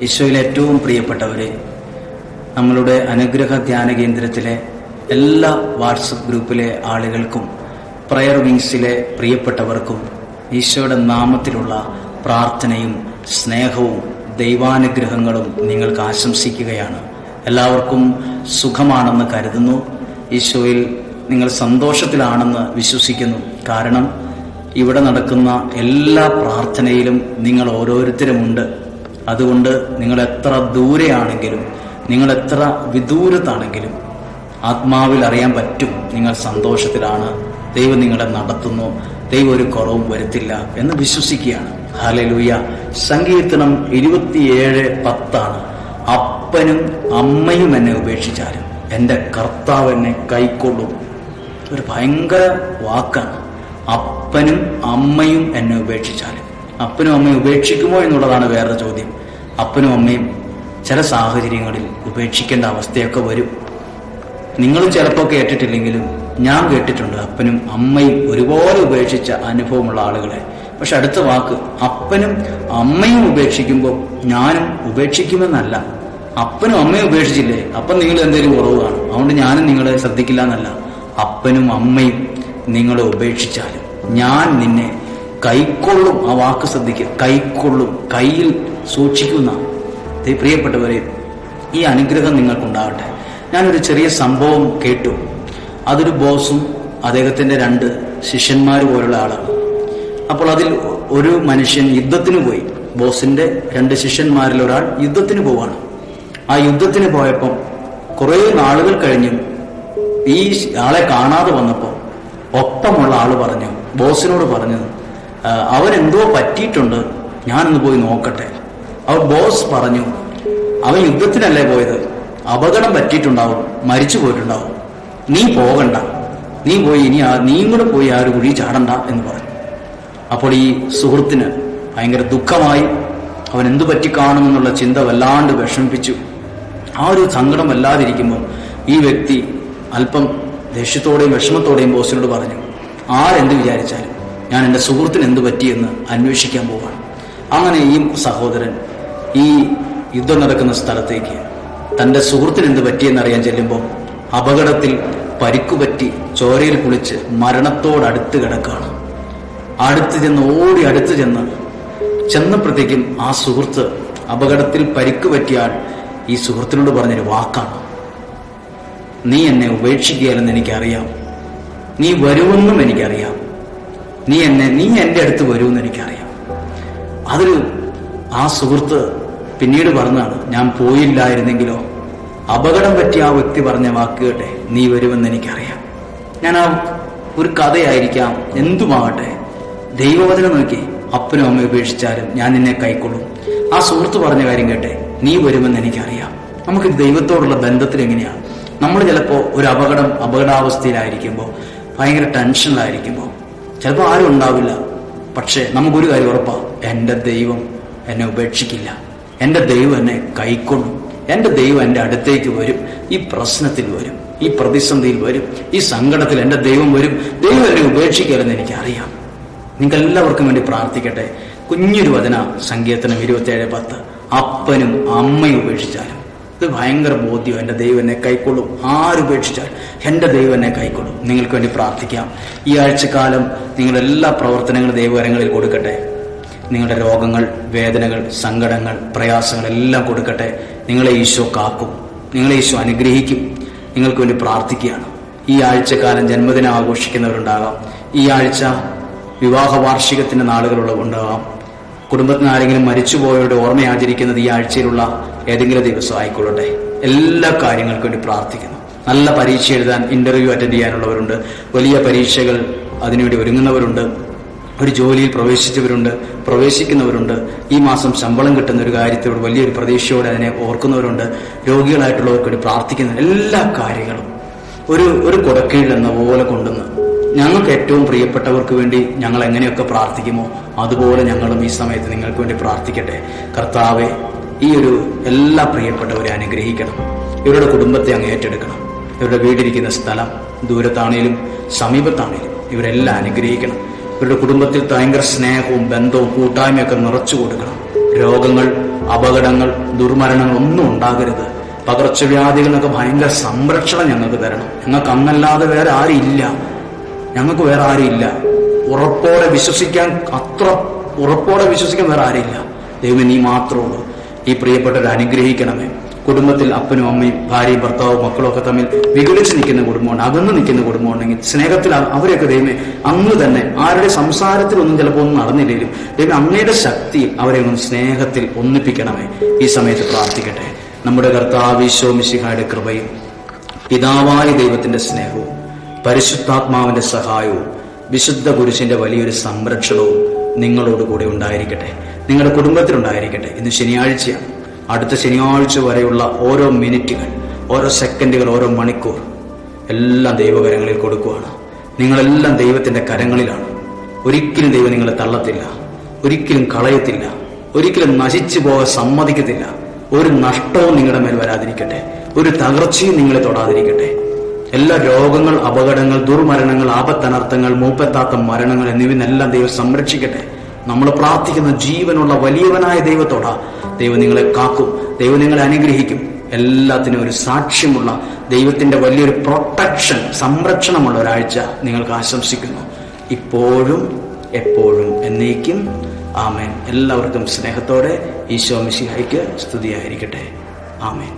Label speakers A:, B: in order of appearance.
A: ഈശോയിൽ ഏറ്റവും പ്രിയപ്പെട്ടവരെ, നമ്മളുടെ അനുഗ്രഹ ധ്യാന കേന്ദ്രത്തിലെ എല്ലാ വാട്സപ്പ് ഗ്രൂപ്പിലെ ആളുകൾക്കും പ്രയർ വിങ്സിലെ പ്രിയപ്പെട്ടവർക്കും ഈശോയുടെ നാമത്തിലുള്ള പ്രാർത്ഥനയും സ്നേഹവും ദൈവാനുഗ്രഹങ്ങളും നിങ്ങൾക്ക് ആശംസിക്കുകയാണ്. എല്ലാവർക്കും സുഖമാണെന്ന് കരുതുന്നു. ഈശോയിൽ നിങ്ങൾ സന്തോഷത്തിലാണെന്ന് വിശ്വസിക്കുന്നു. കാരണം ഇവിടെ നടക്കുന്ന എല്ലാ പ്രാർത്ഥനയിലും നിങ്ങൾ ഓരോരുത്തരുമുണ്ട്. അതുകൊണ്ട് നിങ്ങൾ എത്ര ദൂരെയാണെങ്കിലും, നിങ്ങൾ എത്ര വിദൂരത്താണെങ്കിലും ആത്മാവിൽ അറിയാൻ പറ്റും നിങ്ങൾ സന്തോഷത്തിലാണ്. ദൈവം നിങ്ങളെ നടത്തുന്നു. ദൈവം ഒരു കുറവും വരുത്തില്ല എന്ന് വിശ്വസിക്കുകയാണ്. ഹല്ലേലൂയ. സങ്കീർത്തനം 27:10 അപ്പനും അമ്മയും എന്നെ ഉപേക്ഷിച്ചാലും എൻ്റെ കർത്താവ് എന്നെ കൈക്കൊള്ളും. ഒരു ഭയങ്കര വാക്കാണ്. അപ്പനും അമ്മയും എന്നെ ഉപേക്ഷിച്ചാലും. അപ്പനും അമ്മയും ഉപേക്ഷിക്കുമോ എന്നുള്ളതാണ് വേറൊരു ചോദ്യം. അപ്പനും അമ്മയും ചില സാഹചര്യങ്ങളിൽ ഉപേക്ഷിക്കേണ്ട അവസ്ഥയൊക്കെ വരും. നിങ്ങൾ ചിലപ്പോൾ കേട്ടിട്ടില്ലെങ്കിലും ഞാൻ കേട്ടിട്ടുണ്ട് അപ്പനും അമ്മയും ഒരുപോലെ ഉപേക്ഷിച്ച അനുഭവമുള്ള ആളുകളെ. പക്ഷെ അടുത്ത വാക്ക്, അപ്പനും അമ്മയും ഉപേക്ഷിക്കുമ്പോൾ ഞാനും ഉപേക്ഷിക്കുമെന്നല്ല. അപ്പനും അമ്മയും ഉപേക്ഷിച്ചില്ലേ, അപ്പം നിങ്ങൾ എന്തെങ്കിലും കുറവ് കാണും, അതുകൊണ്ട് ഞാനും നിങ്ങളെ ശ്രദ്ധിക്കില്ല എന്നല്ല. അപ്പനും അമ്മയും നിങ്ങളെ ഉപേക്ഷിച്ചാലും ഞാൻ നിന്നെ കൈക്കൊള്ളും. ആ വാക്ക് ശ്രദ്ധിക്കുക, കൈക്കൊള്ളും, കയ്യിൽ സൂക്ഷിക്കുന്ന. പ്രിയപ്പെട്ടവരെ, ഈ അനുഗ്രഹം നിങ്ങൾക്കുണ്ടാകട്ടെ. ഞാനൊരു ചെറിയ സംഭവം കേട്ടു. അതൊരു ബോസും അദ്ദേഹത്തിന്റെ 2 ശിഷ്യന്മാർ പോലുള്ള ആളാണ്. അപ്പോൾ അതിൽ ഒരു മനുഷ്യൻ യുദ്ധത്തിന് പോയി. ബോസിന്റെ 2 ശിഷ്യന്മാരിൽ ഒരാൾ യുദ്ധത്തിന് പോവാണ്. ആ യുദ്ധത്തിന് പോയപ്പോൾ കുറെ നാളുകൾ കഴിഞ്ഞും ഈ ആളെ കാണാതെ വന്നപ്പോൾ ഒപ്പമുള്ള ആള് പറഞ്ഞു, ബോസിനോട് പറഞ്ഞു, അവനെന്തോ പറ്റിയിട്ടുണ്ട്, ഞാനൊന്ന് പോയി നോക്കട്ടെ. അപ്പോൾ ബോസ് പറഞ്ഞു, അവൻ യുദ്ധത്തിനല്ലേ പോയത്, അപകടം പറ്റിയിട്ടുണ്ടാവും, മരിച്ചു പോയിട്ടുണ്ടാവും, നീ പോകണ്ട, നീ പോയി ഇനി നീയും കൂടെ പോയി ആ ഒരു കുഴി ചാടണ്ട എന്ന് പറഞ്ഞു. അപ്പോൾ ഈ സുഹൃത്തിന് ഭയങ്കര ദുഃഖമായി. അവൻ എന്തു പറ്റി കാണുമെന്നുള്ള ചിന്ത വല്ലാണ്ട് വിഷമിപ്പിച്ചു. ആ ഒരു സങ്കടം വല്ലാതിരിക്കുമ്പോൾ ഈ വ്യക്തി അല്പം ദേഷ്യത്തോടെയും വിഷമത്തോടെയും ബോസിനോട് പറഞ്ഞു, ആരെന്ത് വിചാരിച്ചാലും ഞാൻ എൻ്റെ സുഹൃത്തിന് എന്ത് പറ്റിയെന്ന് അന്വേഷിക്കാൻ പോവാണ്. അങ്ങനെ ഈ സഹോദരൻ ഈ യുദ്ധം നടക്കുന്ന സ്ഥലത്തേക്ക് തൻ്റെ സുഹൃത്തിന് എന്ത് പറ്റിയെന്നറിയാൻ ചെല്ലുമ്പോൾ അപകടത്തിൽ പരിക്കുപറ്റി ചോരയിൽ കുളിച്ച് മരണത്തോടടുത്ത് കിടക്കുകയാണ്. അടുത്ത് ചെന്ന് ചെന്നപ്പോഴത്തേക്കും ആ സുഹൃത്ത്, അപകടത്തിൽ പരിക്ക് പറ്റിയാൽ ഈ സുഹൃത്തിനോട് പറഞ്ഞൊരു വാക്കാണ്, നീ എന്നെ ഉപേക്ഷിക്കുകയല്ലെന്ന് എനിക്കറിയാം, നീ വരുമെന്നും എനിക്കറിയാം, നീ എൻ്റെ അടുത്ത് വരുമെന്ന് എനിക്കറിയാം. ആ സുഹൃത്ത് പിന്നീട് പറഞ്ഞതാണ്, ഞാൻ പോയില്ലായിരുന്നെങ്കിലോ. അപകടം പറ്റിയ ആ വ്യക്തി പറഞ്ഞ വാക്ക് കേട്ടെ, നീ വരുമെന്ന് എനിക്കറിയാം. ഞാൻ ആ ഒരു കഥയായിരിക്കാം, എന്തുമാകട്ടെ, ദൈവവചനം നോക്കി, അപ്പനും അമ്മയും ഉപേക്ഷിച്ചാലും ഞാൻ നിന്നെ കൈക്കൊള്ളും. ആ സുഹൃത്ത് പറഞ്ഞ കാര്യം കേട്ടെ, നീ വരുമെന്ന് എനിക്കറിയാം. നമുക്ക് ദൈവത്തോടുള്ള ബന്ധത്തിൽ എങ്ങനെയാണ്? നമ്മൾ ചിലപ്പോൾ ഒരു അപകടാവസ്ഥയിലായിരിക്കുമ്പോൾ, ഭയങ്കര ടെൻഷനിലായിരിക്കുമ്പോൾ ചിലപ്പോൾ ആരും ഉണ്ടാവില്ല. പക്ഷേ നമുക്കൊരു കാര്യം ഉറപ്പാണ്, എൻ്റെ ദൈവം എന്നെ ഉപേക്ഷിക്കില്ല, എൻ്റെ ദൈവം എന്നെ കൈക്കൊള്ളും, എൻ്റെ ദൈവം എൻ്റെ അടുത്തേക്ക് വരും, ഈ പ്രശ്നത്തിൽ വരും, ഈ പ്രതിസന്ധിയിൽ വരും, ഈ സങ്കടത്തിൽ എൻ്റെ ദൈവം വരും. ദൈവം എന്നെ ഉപേക്ഷിക്കലെന്ന് എനിക്കറിയാം. നിങ്ങൾക്ക് എല്ലാവർക്കും വേണ്ടി പ്രാർത്ഥിക്കട്ടെ. കുഞ്ഞൊരു വചന, സങ്കീർത്തനം 27:10 അപ്പനും അമ്മയും ഉപേക്ഷിച്ചാലും. ഇത് ഭയങ്കര ബോധ്യം, എൻ്റെ ദൈവം എന്നെ കൈക്കൊള്ളും. ആരുപേക്ഷിച്ചാൽ എൻ്റെ ദൈവം എന്നെ കൈക്കൊള്ളും. നിങ്ങൾക്ക് വേണ്ടി പ്രാർത്ഥിക്കാം. ഈ ആഴ്ചക്കാലം നിങ്ങളുടെ എല്ലാ പ്രവർത്തനങ്ങളും ദൈവകരങ്ങളിൽ കൊടുക്കട്ടെ. നിങ്ങളുടെ രോഗങ്ങൾ, വേദനകൾ, സങ്കടങ്ങൾ, പ്രയാസങ്ങൾ എല്ലാം കൊടുക്കട്ടെ. നിങ്ങളെ ഈശോ കാക്കും, നിങ്ങളെ ഈശോ അനുഗ്രഹിക്കും. നിങ്ങൾക്ക് വേണ്ടി പ്രാർത്ഥിക്കുകയാണ്. ഈ ആഴ്ചക്കാലം ജന്മദിനം ആഘോഷിക്കുന്നവരുണ്ടാകാം. ഈ ആഴ്ച വിവാഹ വാർഷികത്തിന്റെ നാളുകളുണ്ടാകാം. കുടുംബത്തിന് ആരെങ്കിലും മരിച്ചുപോയവരുടെ ഓർമ്മ ആചരിക്കുന്നത് ഈ ആഴ്ചയിലുള്ള ഏതെങ്കിലും ദിവസം ആയിക്കൊള്ളട്ടെ. എല്ലാ കാര്യങ്ങൾക്കും വേണ്ടി പ്രാർത്ഥിക്കുന്നു. നല്ല പരീക്ഷ എഴുതാൻ, ഇന്റർവ്യൂ അറ്റൻഡ് ചെയ്യാനുള്ളവരുണ്ട്, വലിയ പരീക്ഷകൾ അതിനുവേണ്ടി ഒരുങ്ങുന്നവരുണ്ട്, ഒരു ജോലിയിൽ പ്രവേശിക്കുന്നവരുണ്ട്, ഈ മാസം ശമ്പളം കിട്ടുന്ന ഒരു കാര്യത്തോട് വലിയൊരു പ്രതീക്ഷയോടെ അതിനെ ഓർക്കുന്നവരുണ്ട്, രോഗികളായിട്ടുള്ളവർക്ക് വേണ്ടി പ്രാർത്ഥിക്കുന്ന എല്ലാ കാര്യങ്ങളും ഒരു കുടക്കീഴിൽ എന്ന പോലെ കൊണ്ടുവന്ന് ഞങ്ങൾക്ക് ഏറ്റവും പ്രിയപ്പെട്ടവർക്ക് വേണ്ടി ഞങ്ങൾ എങ്ങനെയൊക്കെ പ്രാർത്ഥിക്കുമോ അതുപോലെ ഞങ്ങളും ഈ സമയത്ത് നിങ്ങൾക്ക് വേണ്ടി പ്രാർത്ഥിക്കട്ടെ. കർത്താവെ, ഈ എല്ലാ പ്രിയപ്പെട്ടവരെ അനുഗ്രഹിക്കണം. ഇവരുടെ കുടുംബത്തെ അങ്ങ് ഏറ്റെടുക്കണം. ഇവരുടെ വീടിരിക്കുന്ന സ്ഥലം ദൂരത്താണേലും സമീപത്താണേലും ഇവരെല്ലാം അനുഗ്രഹിക്കണം. ഇവരുടെ കുടുംബത്തിൽ ഭയങ്കര സ്നേഹവും ബന്ധവും കൂട്ടായ്മയൊക്കെ നിറച്ചു കൊടുക്കണം. രോഗങ്ങൾ അപകടങ്ങൾ, ദുർമരണങ്ങൾ ഒന്നും ഉണ്ടാകരുത്. പകർച്ചവ്യാധികളൊക്കെ ഭയങ്കര സംരക്ഷണം ഞങ്ങൾക്ക് തരണം. ഞങ്ങൾക്ക് അങ്ങല്ലാതെ വേറെ ആരുമില്ല, ഞങ്ങൾക്ക് വേറെ ആരുമില്ല. ഉറപ്പോടെ വിശ്വസിക്കാൻ വേറെ ആരുമില്ല. ദൈവം നീ മാത്രമേ ഉള്ളൂ. ഈ പ്രിയപ്പെട്ടവരെ അനുഗ്രഹിക്കണമേ. കുടുംബത്തിൽ അപ്പനും അമ്മയും ഭാര്യയും ഭർത്താവും മക്കളും ഒക്കെ തമ്മിൽ വിഘടിച്ച് നിൽക്കുന്ന കുടുംബമുണ്ട്, അകന്ന് നിൽക്കുന്ന കുടുംബമുണ്ടെങ്കിൽ സ്നേഹത്തിൽ അവരെയൊക്കെ ദൈവമേ അങ്ങ് തന്നെ, ആരുടെ സംസാരത്തിലൊന്നും ചിലപ്പോൾ ഒന്നും നടന്നില്ലെങ്കിലും ദൈവം അങ്ങയുടെ ശക്തിയിൽ അവരെ ഒന്ന് സ്നേഹത്തിൽ ഒന്നിപ്പിക്കണമേ. ഈ സമയത്ത് പ്രാർത്ഥിക്കട്ടെ. നമ്മുടെ കർത്താവ് ഈശോ മിശിഹായുടെ കൃപയും പിതാവായ ദൈവത്തിന്റെ സ്നേഹവും പരിശുദ്ധാത്മാവിന്റെ സഹായവും വിശുദ്ധ കുരിശിന്റെ വലിയൊരു സംരക്ഷണവും നിങ്ങളോടുകൂടി ഉണ്ടായിരിക്കട്ടെ, നിങ്ങളുടെ കുടുംബത്തിലുണ്ടായിരിക്കട്ടെ. ഇന്ന് ശനിയാഴ്ചയാണ്. അടുത്ത ശനിയാഴ്ച വരെയുള്ള ഓരോ മിനിറ്റുകൾ, ഓരോ സെക്കൻഡുകൾ, ഓരോ മണിക്കൂർ എല്ലാം ദൈവകരങ്ങളിൽ കൊടുക്കുകയാണ്. നിങ്ങളെല്ലാം ദൈവത്തിന്റെ കരങ്ങളിലാണ്. ഒരിക്കലും ദൈവം നിങ്ങളെ തള്ളത്തില്ല, ഒരിക്കലും കളയത്തില്ല, ഒരിക്കലും നശിച്ചു പോകാൻ സമ്മതിക്കത്തില്ല. ഒരു നഷ്ടവും നിങ്ങളുടെ മേൽ വരാതിരിക്കട്ടെ, ഒരു തകർച്ചയും നിങ്ങളെ തൊടാതിരിക്കട്ടെ. എല്ലാ രോഗങ്ങൾ, അപകടങ്ങൾ, ദുർമരണങ്ങൾ, ആപത്തനർത്ഥങ്ങൾ, മൂപ്പെത്താത്ത മരണങ്ങൾ എന്നിവയെല്ലാം ദൈവം സംരക്ഷിക്കട്ടെ. നമ്മൾ പ്രാർത്ഥിക്കുന്ന ജീവനുള്ള വലിയവനായ ദൈവത്തോടാ. ദൈവം നിങ്ങളെ കാക്കും, ദൈവം നിങ്ങളെ അനുഗ്രഹിക്കും. എല്ലാത്തിനും ഒരു സാക്ഷ്യമുള്ള ദൈവത്തിന്റെ വലിയൊരു പ്രൊട്ടക്ഷൻ, സംരക്ഷണമുള്ള ഒരാഴ്ച നിങ്ങൾക്ക് ആശംസിക്കുന്നു. ഇപ്പോഴും എപ്പോഴും എന്നേക്കും ആമേൻ. എല്ലാവർക്കും സ്നേഹത്തോടെ ഈശോ മിശിഹായ്ക്ക് സ്തുതിയായിരിക്കട്ടെ. ആമേൻ.